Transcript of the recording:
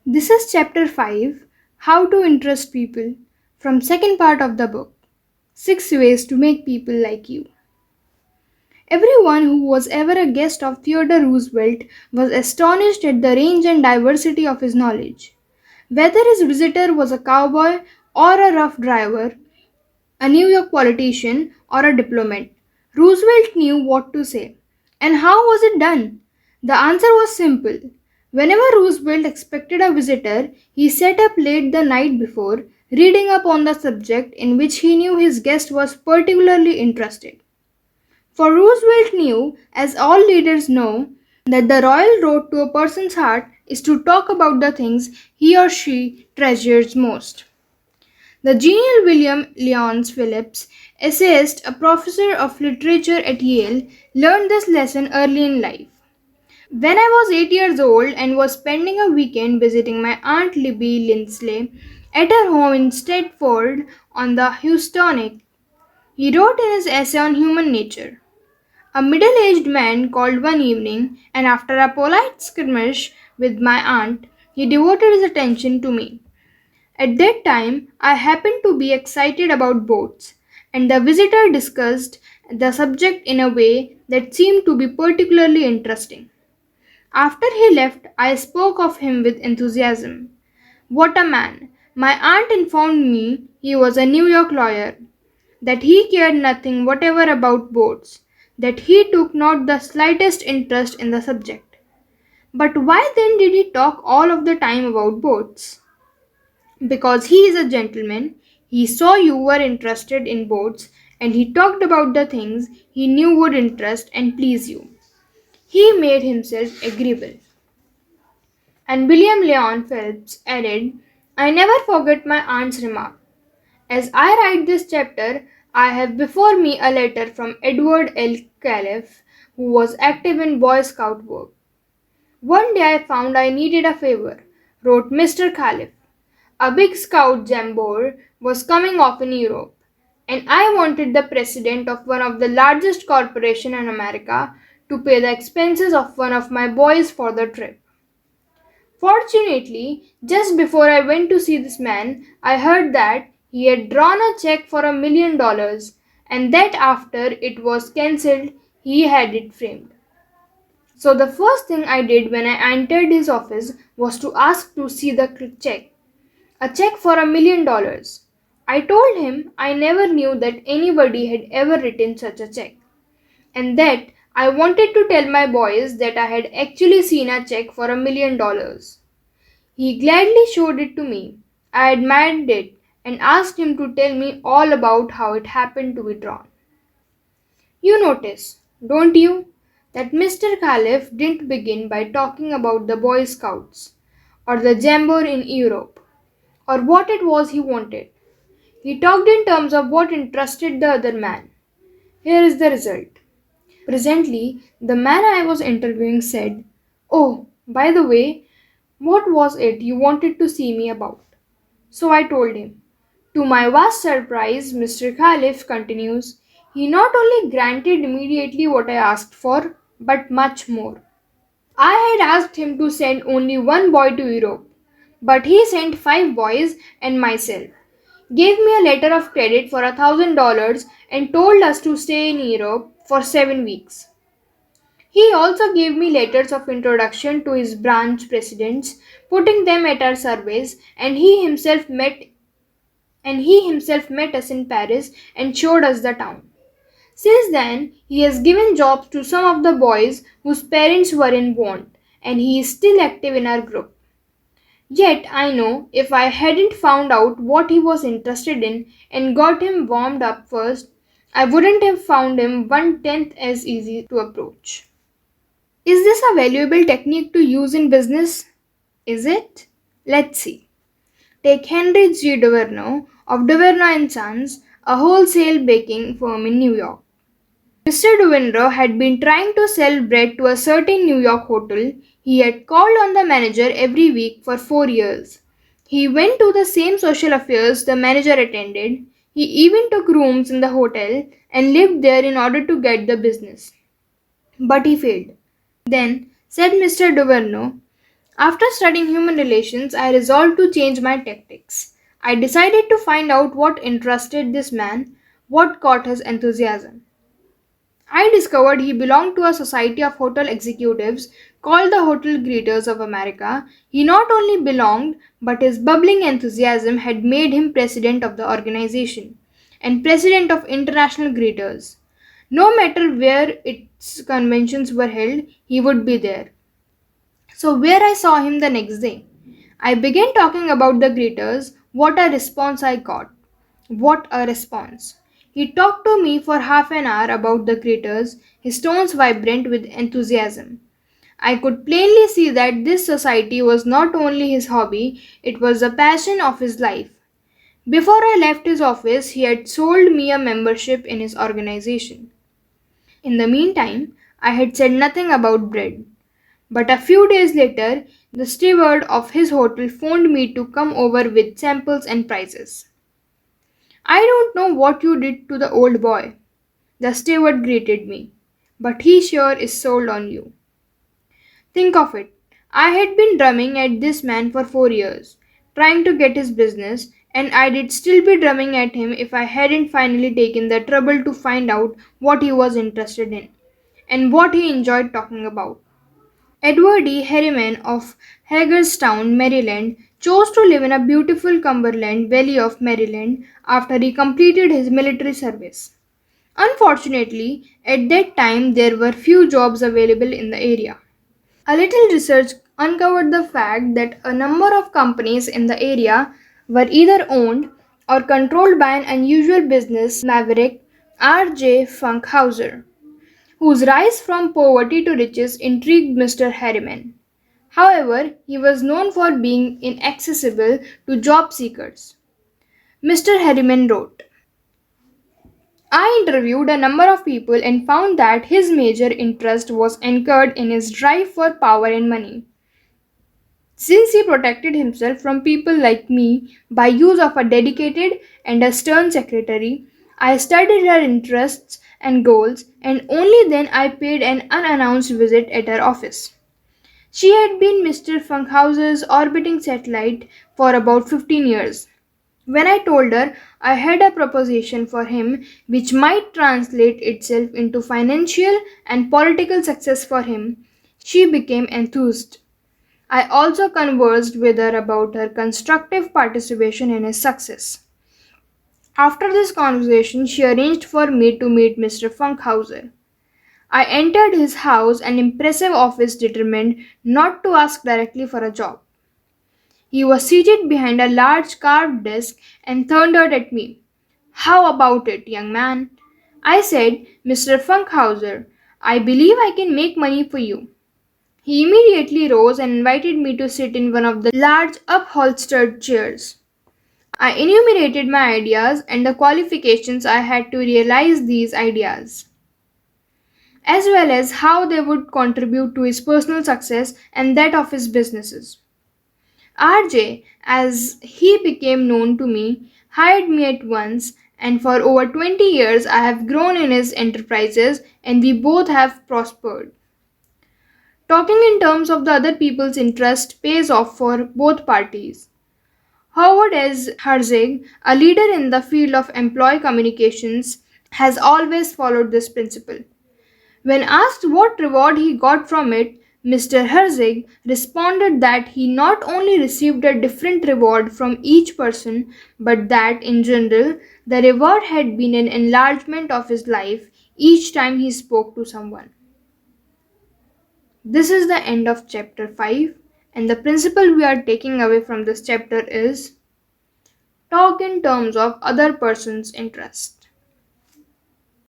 This is chapter 5, How to Interest People, from second part of the book, 6 Ways to Make People Like You. Everyone who was ever a guest of Theodore Roosevelt was astonished at the range and diversity of his knowledge. Whether his visitor was a cowboy or a rough driver, a New York politician or a diplomat, Roosevelt knew what to say. And how was it done? The answer was simple. Whenever Roosevelt expected a visitor, he sat up late the night before, reading up on the subject in which he knew his guest was particularly interested. For Roosevelt knew, as all leaders know, that the royal road to a person's heart is to talk about the things he or she treasures most. The genial William Lyons Phillips, essayist, a professor of literature at Yale, learned this lesson early in life. When I was 8 years old and was spending a weekend visiting my Aunt Libby Lindsley at her home in Stratford on the Houstonic, he wrote in his essay on human nature. A middle-aged man called one evening, and after a polite skirmish with my aunt, he devoted his attention to me. At that time, I happened to be excited about boats, and the visitor discussed the subject in a way that seemed to be particularly interesting. After he left, I spoke of him with enthusiasm. What a man! My aunt informed me he was a New York lawyer, that he cared nothing whatever about boats, that he took not the slightest interest in the subject. But why then did he talk all of the time about boats? Because he is a gentleman, he saw you were interested in boats and he talked about the things he knew would interest and please you. He made himself agreeable. And William Lyon Phelps added, I never forget my aunt's remark. As I write this chapter, I have before me a letter from Edward L. Califf, who was active in Boy Scout work. One day I found I needed a favor, wrote Mr. Califf. A big scout jamboree was coming off in Europe, and I wanted the president of one of the largest corporations in America to pay the expenses of one of my boys for the trip. Fortunately, just before I went to see this man, I heard that he had drawn a check for $1 million and that after it was cancelled, he had it framed. So the first thing I did when I entered his office was to ask to see the check. A check for $1 million. I told him I never knew that anybody had ever written such a check, and that I wanted to tell my boys that I had actually seen a check for $1 million. He gladly showed it to me. I admired it and asked him to tell me all about how it happened to be drawn. You notice, don't you, that Mr. Califf didn't begin by talking about the Boy Scouts or the jamboree in Europe or what it was he wanted. He talked in terms of what interested the other man. Here is the result. Presently, the man I was interviewing said, Oh, by the way, what was it you wanted to see me about? So I told him. To my vast surprise, Mr. Califf continues, he not only granted immediately what I asked for, but much more. I had asked him to send only one boy to Europe, but he sent 5 boys and myself, gave me a letter of credit for $1,000 and told us to stay in Europe for 7 weeks. He also gave me letters of introduction to his branch presidents, putting them at our service, and he himself met us in Paris and showed us the town. Since then, he has given jobs to some of the boys whose parents were in want, and he is still active in our group. Yet I know if I hadn't found out what he was interested in and got him warmed up first, I wouldn't have found him 1/10 as easy to approach. Is this a valuable technique to use in business? Is it? Let's see. Take Henry G. Duverneau of Duverneau and Sons, a wholesale baking firm in New York. Mr. Duverneau had been trying to sell bread to a certain New York hotel. He had called on the manager every week for 4 years. He went to the same social affairs the manager attended. He even took rooms in the hotel and lived there in order to get the business. But he failed. Then, said Mr. Duverneau, After studying human relations, I resolved to change my tactics. I decided to find out what interested this man, what caught his enthusiasm. I discovered he belonged to a society of hotel executives called the Hotel Greeters of America. He not only belonged, but his bubbling enthusiasm had made him president of the organization and president of International Greeters. No matter where its conventions were held, he would be there. So, where I saw him the next day, I began talking about the greeters. What a response I got! What a response! He talked to me for half an hour about the greeters, his tones vibrant with enthusiasm. I could plainly see that this society was not only his hobby, it was the passion of his life. Before I left his office, he had sold me a membership in his organization. In the meantime, I had said nothing about bread. But a few days later, the steward of his hotel phoned me to come over with samples and prices. I don't know what you did to the old boy, the steward greeted me, but he sure is sold on you. Think of it. I had been drumming at this man for 4 years, trying to get his business, and I'd still be drumming at him if I hadn't finally taken the trouble to find out what he was interested in and what he enjoyed talking about. Edward E. Harriman of Hagerstown, Maryland, chose to live in a beautiful Cumberland Valley of Maryland after he completed his military service. Unfortunately, at that time there were few jobs available in the area. A little research uncovered the fact that a number of companies in the area were either owned or controlled by an unusual business maverick, R.J. Funkhauser, whose rise from poverty to riches intrigued Mr. Harriman. However, he was known for being inaccessible to job seekers. Mr. Harriman wrote, I interviewed a number of people and found that his major interest was anchored in his drive for power and money. Since he protected himself from people like me by use of a dedicated and a stern secretary, I studied her interests and goals, and only then I paid an unannounced visit at her office. She had been Mr. Funkhauser's orbiting satellite for about 15 years. When I told her I had a proposition for him which might translate itself into financial and political success for him, she became enthused. I also conversed with her about her constructive participation in his success. After this conversation, she arranged for me to meet Mr. Funkhauser. I entered his house, an impressive office determined not to ask directly for a job. He was seated behind a large carved desk and thundered at me. How about it, young man? I said, Mr. Funkhauser, I believe I can make money for you. He immediately rose and invited me to sit in one of the large upholstered chairs. I enumerated my ideas and the qualifications I had to realize these ideas, as well as how they would contribute to his personal success and that of his businesses. RJ, as he became known to me, hired me at once, and for over 20 years I have grown in his enterprises and we both have prospered. Talking in terms of the other people's interest pays off for both parties. Howard S. Herzig, a leader in the field of employee communications, has always followed this principle. When asked what reward he got from it, Mr. Herzig responded that he not only received a different reward from each person, but that, in general, the reward had been an enlargement of his life each time he spoke to someone. This is the end of chapter 5, and the principle we are taking away from this chapter is talk in terms of other person's interests.